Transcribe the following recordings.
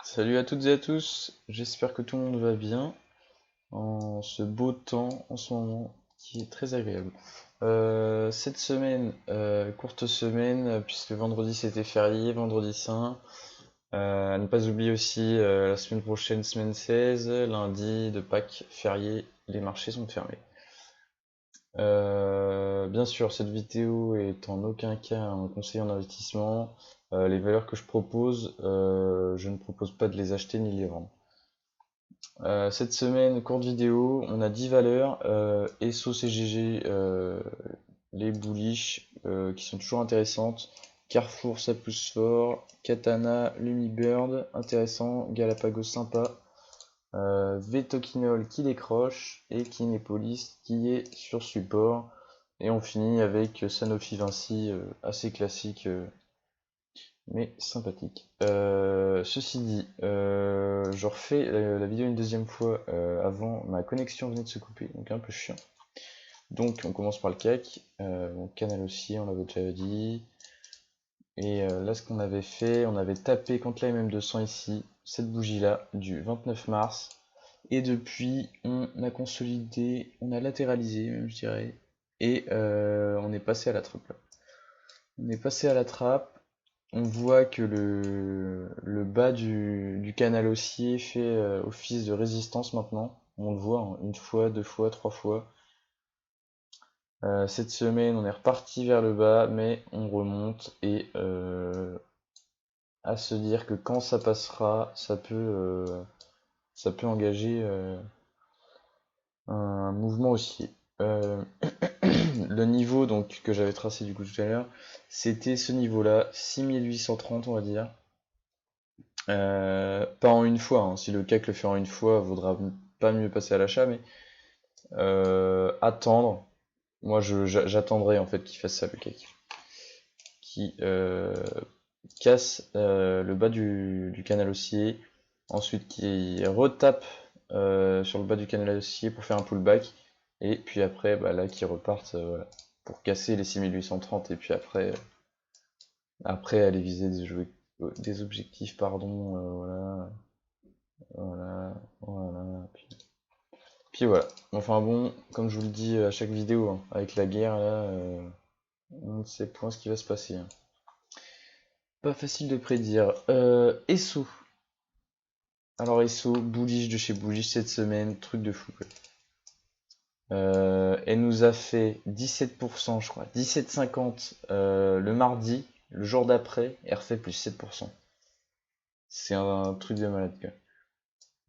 Salut à toutes et à tous, j'espère que tout le monde va bien en ce beau temps en ce moment qui est très agréable. Cette semaine, courte semaine, puisque vendredi c'était férié, vendredi saint. À ne pas oublier aussi la semaine prochaine, semaine 16, lundi de Pâques, férié, les marchés sont fermés. Bien sûr, cette vidéo est en aucun cas un conseil en investissement. Les valeurs que je propose, je ne propose pas de les acheter ni les vendre. Cette semaine, courte vidéo, on a 10 valeurs, ESSO, CGG, les bullish, qui sont toujours intéressantes. Carrefour, ça pousse fort. Katana, Lumibird, intéressant. Galapagos, sympa. Vetoquinol qui décroche. Et Kinepolis qui est sur support. Et on finit avec Sanofi Vinci, assez classique, mais sympathique. Ceci dit, je refais la vidéo une deuxième fois avant, ma connexion venait de se couper, donc un peu chiant. Donc on commence par le CAC, mon canal aussi, on l'avait déjà dit. Et là ce qu'on avait fait, on avait tapé contre la MM200 ici, cette bougie là, du 29 mars. Et depuis, on a consolidé, on a latéralisé même je dirais. Et on est passé à la trappe là. On est passé à la trappe. On voit que le bas du canal haussier fait office de résistance maintenant. On le voit hein, une fois, deux fois, trois fois. Cette semaine, on est reparti vers le bas, mais on remonte et à se dire que quand ça passera, ça peut engager un mouvement haussier. Le niveau donc que j'avais tracé du coup tout à l'heure, c'était ce niveau-là, 6830 on va dire. Pas en une fois, hein. Si le CAC le fait en une fois, vaudra pas mieux passer à l'achat, mais attendre. Moi, j'attendrai en fait qu'il fasse ça, le CAC. Qui casse le bas du canal haussier, ensuite qui retape sur le bas du canal haussier pour faire un pullback, et puis après, bah, là, qui repartent voilà, pour casser les 6830, et puis après aller viser des objectifs, pardon, voilà. Voilà, voilà. Puis voilà. Enfin bon, comme je vous le dis à chaque vidéo, hein, avec la guerre là, on ne sait point ce qui va se passer, hein. Pas facile de prédire. Esso. Alors Esso, bullish de chez bullish cette semaine, truc de fou quoi. Elle nous a fait 17%, je crois, 17,50 le mardi, le jour d'après, elle refait plus 7%. C'est un truc de malade quoi.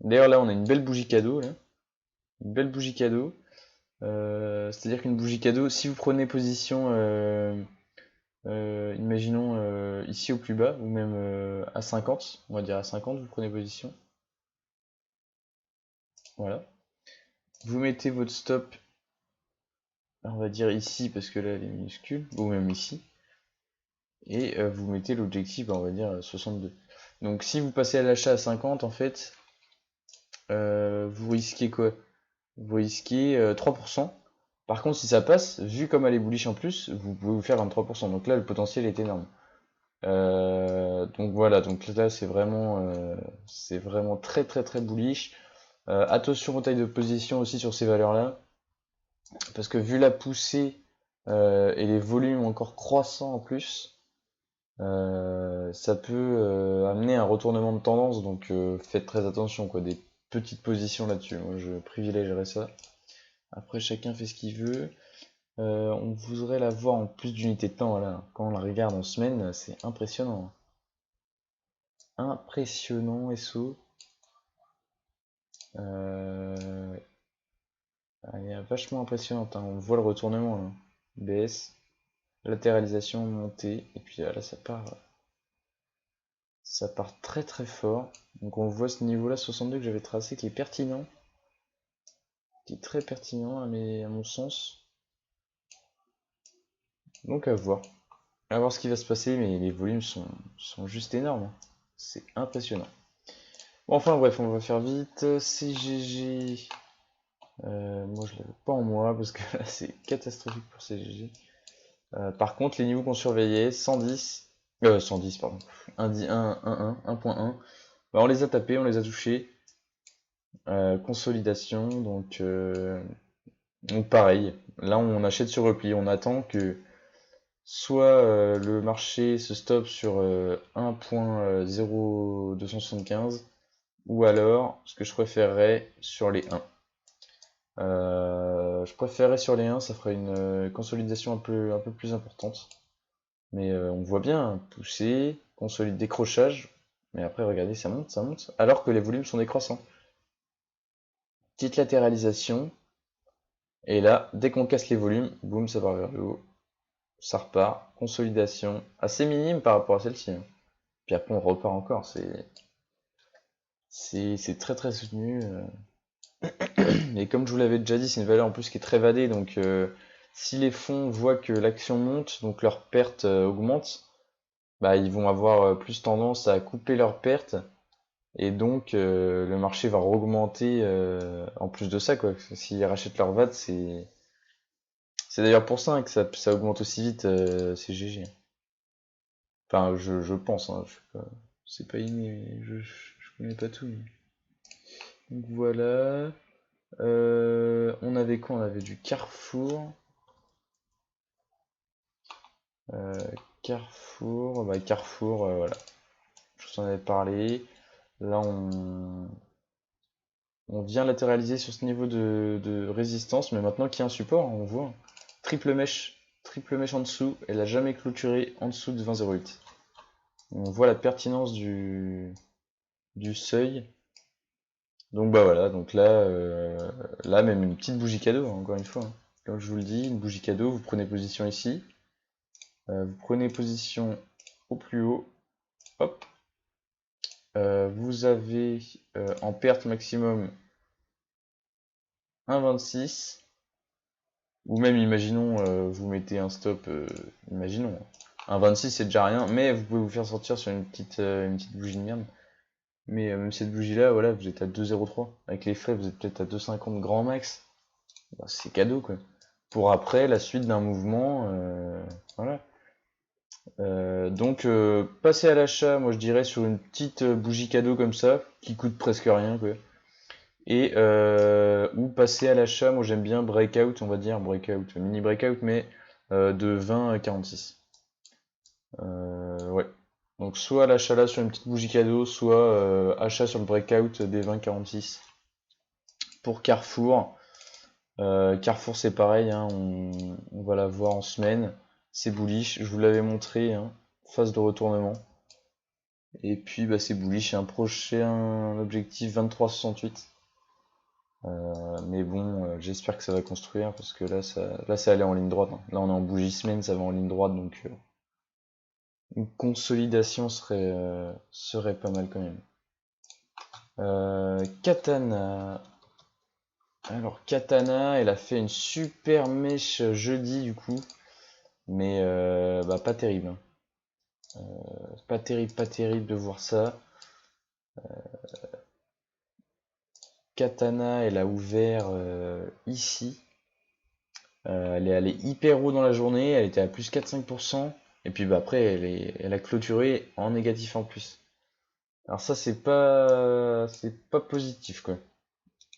D'ailleurs là on a une belle bougie cadeau là. Une belle bougie cadeau. C'est-à-dire qu'une bougie cadeau, si vous prenez position, imaginons ici au plus bas, ou même à 50, on va dire à 50, vous prenez position. Voilà. Vous mettez votre stop, on va dire ici, parce que là elle est minuscule, ou même ici. Et vous mettez l'objectif, on va dire 62. Donc si vous passez à l'achat à 50, en fait, vous risquez quoi? Vous risquez 3%. Par contre, si ça passe, vu comme elle est bullish en plus, vous pouvez vous faire 23%. Donc là, le potentiel est énorme. Donc voilà, donc là c'est vraiment très très très bullish. Attention aux tailles de position aussi sur ces valeurs-là, parce que vu la poussée et les volumes encore croissants en plus, ça peut amener un retournement de tendance, donc faites très attention quoi, des petites positions là-dessus. Moi je privilégierais ça. Après chacun fait ce qu'il veut. On voudrait la voir en plus d'unités de temps, voilà. Quand on la regarde en semaine, c'est impressionnant. Impressionnant, SO. Elle est vachement impressionnante, hein. On voit le retournement là. BS, latéralisation, montée, et puis là ça part très très fort. Donc on voit ce niveau là 62 que j'avais tracé qui est pertinent, qui est très pertinent à mon sens. Donc à voir ce qui va se passer, mais les volumes sont juste énormes, hein. C'est impressionnant. Bon, enfin bref, on va faire vite. CGG, moi je l'avais pas en moi parce que là c'est catastrophique pour CGG. Par contre, les niveaux qu'on surveillait, 110, 110 pardon, 1.1, Bah, on les a tapés, on les a touchés. Consolidation, donc pareil. Là, on achète sur repli. On attend que soit le marché se stoppe sur 1.0275, ou alors, ce que je préférerais, sur les 1. Je préférerais sur les 1, ça ferait une consolidation un peu plus importante. Mais on voit bien, hein, pousser, consolide, décrochage. Mais après, regardez, ça monte, ça monte. Alors que les volumes sont décroissants. Petite latéralisation. Et là, dès qu'on casse les volumes, boum, ça part vers le haut. Ça repart. Consolidation assez minime par rapport à celle-ci, hein. Puis après, on repart encore. C'est très très soutenu. Et comme je vous l'avais déjà dit, c'est une valeur en plus qui est très vadée. Donc, si les fonds voient que l'action monte, donc leur perte augmente, bah, ils vont avoir plus tendance à couper leurs pertes. Et donc, le marché va augmenter en plus de ça, quoi. S'ils rachètent leur VAT, c'est d'ailleurs pour ça, hein, que ça augmente aussi vite, c'est GG. Enfin, je pense, hein, c'est pas inné, je connais pas tout. Donc voilà. On avait quoi? On avait du Carrefour. Euh, Carrefour, voilà. Je vous en avais parlé. Là, on vient latéraliser sur ce niveau de résistance, mais maintenant qu'il y a un support, on voit. Triple mèche en dessous, elle a jamais clôturé en dessous de 20,08. On voit la pertinence du seuil. Donc bah voilà, donc là même une petite bougie cadeau, hein, encore une fois, hein. Comme je vous le dis, une bougie cadeau, vous prenez position ici, vous prenez position au plus haut, hop, vous avez en perte maximum 1,26, ou même imaginons, vous mettez un stop, imaginons, 1,26 c'est déjà rien, mais vous pouvez vous faire sortir sur une petite bougie de merde. Mais même cette bougie là, voilà, vous êtes à 2,03. Avec les frais, vous êtes peut-être à 2,50 grand max. Bah, c'est cadeau quoi. Pour après la suite d'un mouvement, voilà. Donc passer à l'achat, moi je dirais sur une petite bougie cadeau comme ça, qui coûte presque rien quoi. Et ou passer à l'achat, moi j'aime bien breakout, on va dire breakout, mini breakout, mais de 20 à 46. Ouais. Donc soit l'achat là sur une petite bougie cadeau, soit achat sur le breakout des 20,46. Pour Carrefour, Carrefour c'est pareil, hein, on va la voir en semaine. C'est bullish, je vous l'avais montré, hein, phase de retournement. Et puis bah, c'est bullish, un prochain objectif 23,68. Mais bon, j'espère que ça va construire parce que là ça allait en ligne droite, hein. Là on est en bougie semaine, ça va en ligne droite, donc une consolidation serait pas mal quand même. Katana. Alors Katana, elle a fait une super mèche jeudi du coup, mais bah, pas terrible, hein. Pas terrible de voir ça. Katana, elle a ouvert ici. Elle est allée hyper haut dans la journée, elle était à plus 4-5%. Et puis bah, après, elle a clôturé en négatif en plus. Alors ça, c'est pas positif quoi.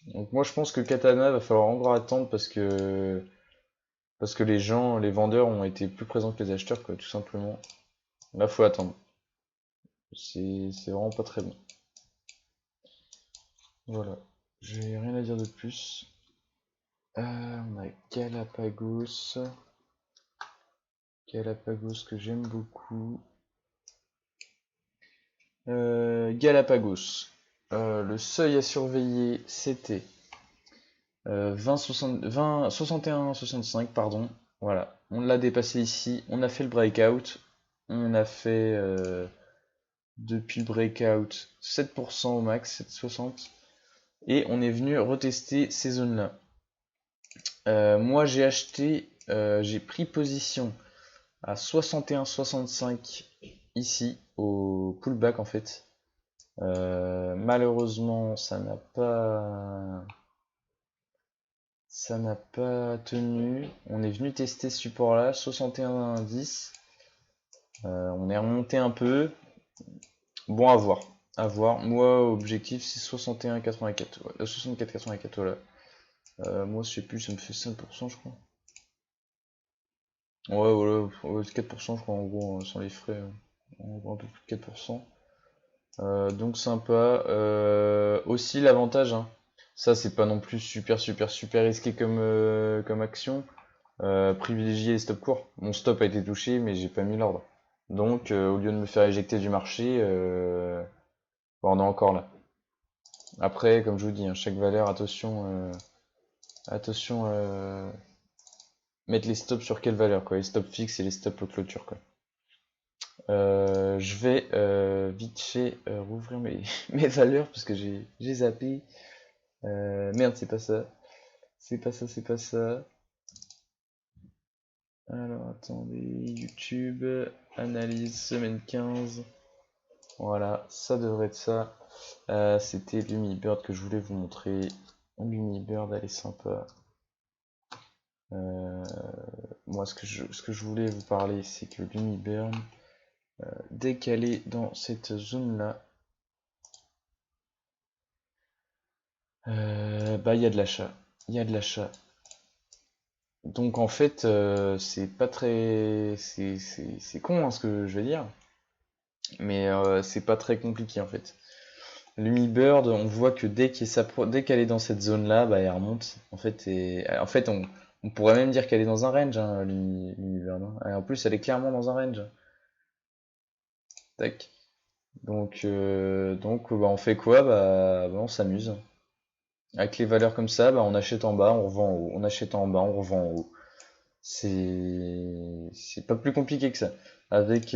Donc moi, je pense que Katana va falloir encore attendre parce que les vendeurs ont été plus présents que les acheteurs quoi, tout simplement. Là, faut attendre. C'est vraiment pas très bon. Voilà. J'ai rien à dire de plus. On a Galapagos. Galapagos que j'aime beaucoup. Galapagos. Le seuil à surveiller, c'était 61,65, pardon. Voilà. On l'a dépassé ici. On a fait le breakout. On a fait depuis le breakout 7% au max, 7,60. Et on est venu retester ces zones-là. Moi j'ai pris position à 61,65 ici au pullback en fait. Malheureusement ça n'a pas tenu. On est venu tester ce support là, 61,10. On est remonté un peu. Bon à voir. À voir. Moi, objectif, c'est 61,84. Ouais, 64,84, voilà. Moi, je sais plus, ça me fait 5%, je crois. Ouais, voilà, ouais, 4%, je crois, en gros, sans les frais. En gros, un peu plus de 4%. Donc sympa. Aussi l'avantage, hein, ça c'est pas non plus super risqué comme action. Privilégier les stops courts. Mon stop a été touché, mais j'ai pas mis l'ordre. Donc au lieu de me faire éjecter du marché, bon, on est encore là. Après, comme je vous dis, hein, chaque valeur, attention, mettre les stops sur quelle valeur, quoi. Les stops fixes et les stops clôture, quoi. Je vais vite fait rouvrir mes valeurs parce que j'ai zappé. Merde, c'est pas ça. C'est pas ça. Alors attendez, YouTube, analyse, semaine 15. Voilà, ça devrait être ça. C'était l'Humibird que je voulais vous montrer. L'Humibird, elle est sympa. Moi, ce que je voulais vous parler, c'est que l'Humibird, dès qu'elle est dans cette zone-là, bah il y a de l'achat. Il y a de l'achat. Donc en fait, c'est pas très... C'est con hein, ce que je vais dire, mais c'est pas très compliqué en fait. L'Humibird, on voit que dès qu'elle est dans cette zone-là, bah elle remonte. En fait, on pourrait même dire qu'elle est dans un range, hein, l'Humibird. Hein. Et en plus, elle est clairement dans un range. Tac. Donc bah, on fait quoi? Bah, on s'amuse. Avec les valeurs comme ça, bah, on achète en bas, on revend en haut. On achète en bas, on revend en haut. C'est pas plus compliqué que ça. Avec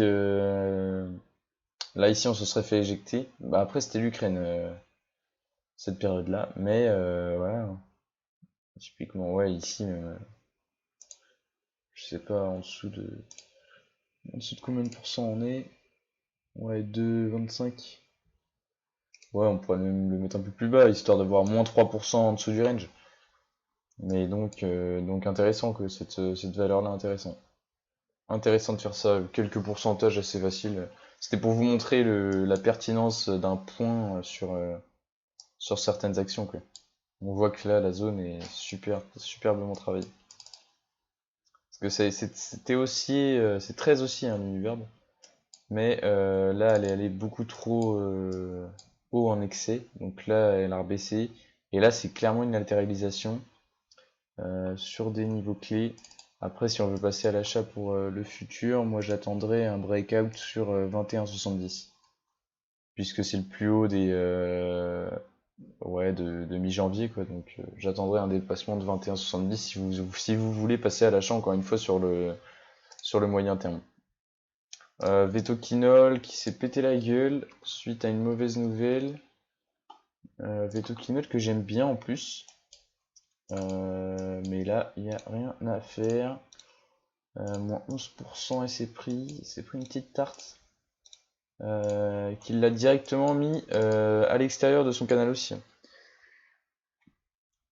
là ici on se serait fait éjecter. Bah après c'était l'Ukraine cette période-là, mais voilà. Typiquement ouais ici je sais pas en dessous de combien de pourcents on est. Ouais 2,25. Ouais on pourrait même le mettre un peu plus bas histoire d'avoir moins 3% en dessous du range. Mais donc intéressant que cette valeur-là intéressant. Intéressant de faire ça, quelques pourcentages assez faciles. C'était pour vous montrer la pertinence d'un point sur certaines actions, quoi. On voit que là, la zone est superbement travaillée. Parce que c'était aussi, c'est très aussi un Unibird, mais là, elle est allée beaucoup trop haut en excès. Donc là, elle a rebaissé. Et là, c'est clairement une latéralisation sur des niveaux clés. Après, si on veut passer à l'achat pour le futur, moi j'attendrai un breakout sur 21,70. Puisque c'est le plus haut ouais, de mi-janvier, quoi. Donc j'attendrai un dépassement de 21,70 si vous voulez passer à l'achat encore une fois sur le moyen terme. Vetoquinol qui s'est pété la gueule suite à une mauvaise nouvelle. Vetoquinol que j'aime bien en plus. Mais là, il n'y a rien à faire. Moins 11% et c'est pris une petite tarte. Qu'il l'a directement mis à l'extérieur de son canal aussi.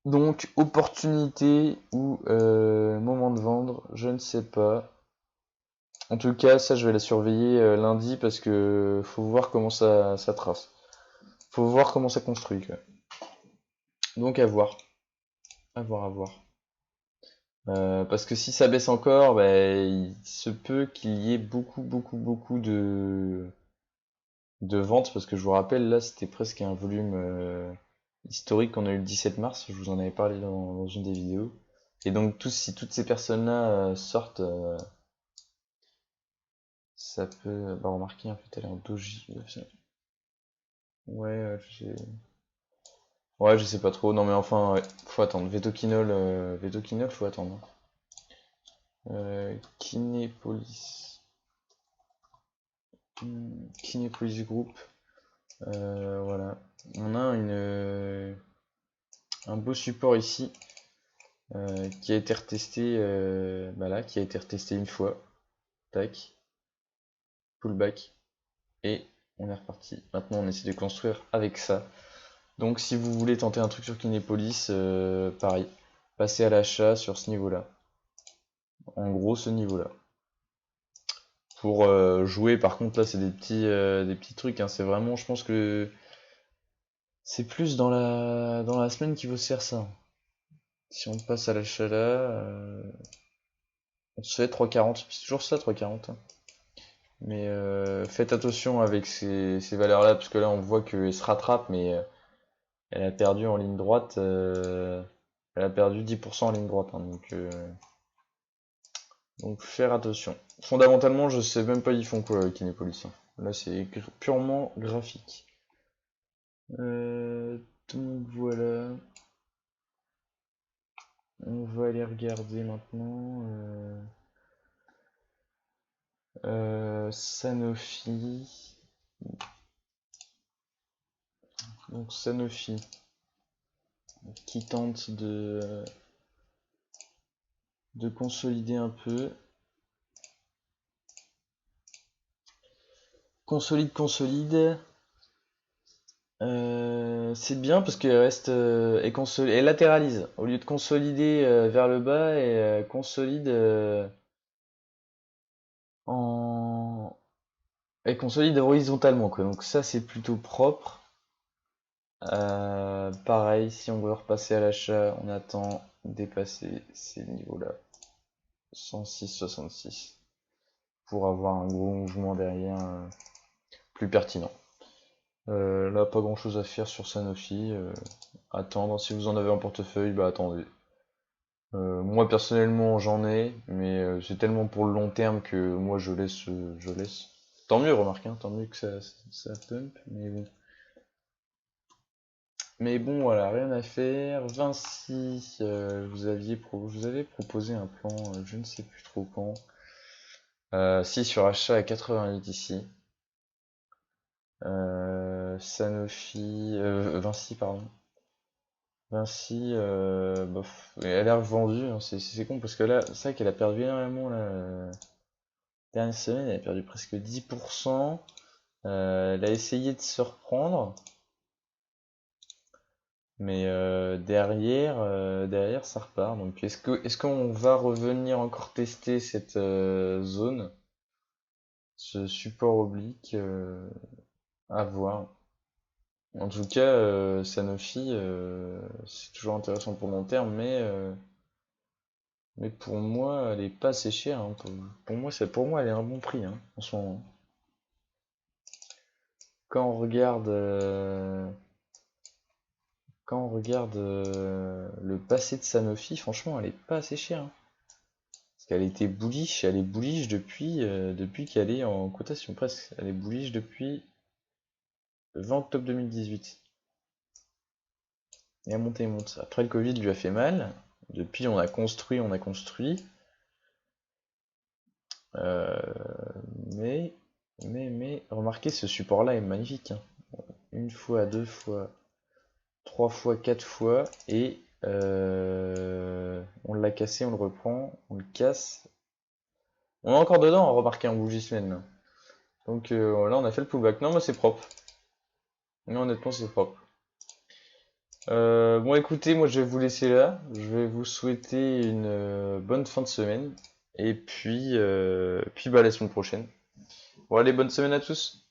Donc, opportunité ou moment de vendre, je ne sais pas. En tout cas, ça, je vais la surveiller lundi parce que faut voir comment ça trace. Faut voir comment ça construit, quoi. Donc, à voir. À voir, à voir. Parce que si ça baisse encore, bah, il se peut qu'il y ait beaucoup de ventes. Parce que je vous rappelle, là, c'était presque un volume historique qu'on a eu le 17 mars. Je vous en avais parlé dans une des vidéos. Et donc, si toutes ces personnes-là sortent, ça peut. Bah, remarquer, en fait, elle est en doji. Ouais, ouais, je sais pas trop. Non, mais enfin, ouais, faut attendre. Vetoquinol, faut attendre. Kinépolis. Kinépolis Group. Voilà. On a un beau support ici qui a été retesté. Bah là, qui a été retesté une fois. Tac. Pullback. Et on est reparti. Maintenant, on essaie de construire avec ça. Donc, si vous voulez tenter un truc sur Kinépolis, pareil. Passez à l'achat sur ce niveau-là. En gros, ce niveau-là. pour jouer. Par contre, là, c'est des petits trucs, hein. C'est vraiment, je pense que c'est plus dans la semaine qu'il faut se faire ça. Si on passe à l'achat là, on se fait 3,40. C'est toujours ça, 3,40, hein. Mais faites attention avec ces valeurs-là, parce que là, on voit qu'elle se rattrape, mais elle a perdu en ligne droite. Elle a perdu 10% en ligne droite, hein, donc faire attention. Fondamentalement, je sais même pas ils font quoi avec Kinepolis, hein. Là, c'est purement graphique. Donc voilà. On va aller regarder maintenant. Sanofi. Donc Sanofi qui tente de consolider un peu. Consolide. C'est bien parce qu'elle reste elle latéralise. Au lieu de consolider vers le bas, et consolide en. Elle consolide horizontalement, quoi. Donc ça, c'est plutôt propre. Pareil, si on veut repasser à l'achat, on attend dépasser ces niveaux-là. 106,66 pour avoir un gros mouvement derrière plus pertinent. Là, pas grand chose à faire sur Sanofi. Attendre. Si vous en avez en portefeuille, bah attendez. Moi personnellement j'en ai, mais c'est tellement pour le long terme que moi je laisse. Tant mieux, remarque, hein, tant mieux que ça pump, mais bon. Mais bon, voilà, rien à faire. Vinci, je vous avais proposé un plan, je ne sais plus trop quand. Si, sur achat à 88 ici. Sanofi, Vinci, pardon. Vinci, bof, elle a revendu, hein, c'est con parce que là, c'est vrai qu'elle a perdu énormément la dernière semaine, elle a perdu presque 10%. Elle a essayé de se reprendre, mais derrière ça repart. Donc est-ce qu'on va revenir encore tester cette zone, ce support oblique, à voir. En tout cas, Sanofi, c'est toujours intéressant pour le long terme, mais pour moi, elle est pas assez chère, hein. Pour moi, elle est un bon prix, hein, en ce moment. Quand on regarde, le passé de Sanofi, franchement, elle est pas assez chère, hein. Parce qu'elle était bullish, elle est bullish depuis qu'elle est en cotation, presque. Elle est bullish depuis le 20 octobre 2018. Et elle monte et monte. Après, le Covid lui a fait mal. Depuis, on a construit. Euh, mais, remarquez, ce support-là est magnifique, hein. Une fois, deux fois, trois fois, quatre fois, et on l'a cassé, on le reprend, on le casse. On est encore dedans, remarquez, en bougie semaine, là. Donc là, on a fait le pullback. Non, mais c'est propre. Non, honnêtement, c'est propre. Bon, écoutez, moi, je vais vous laisser là. Je vais vous souhaiter une bonne fin de semaine. Et puis bah, la semaine prochaine. Bon, allez, bonne semaine à tous.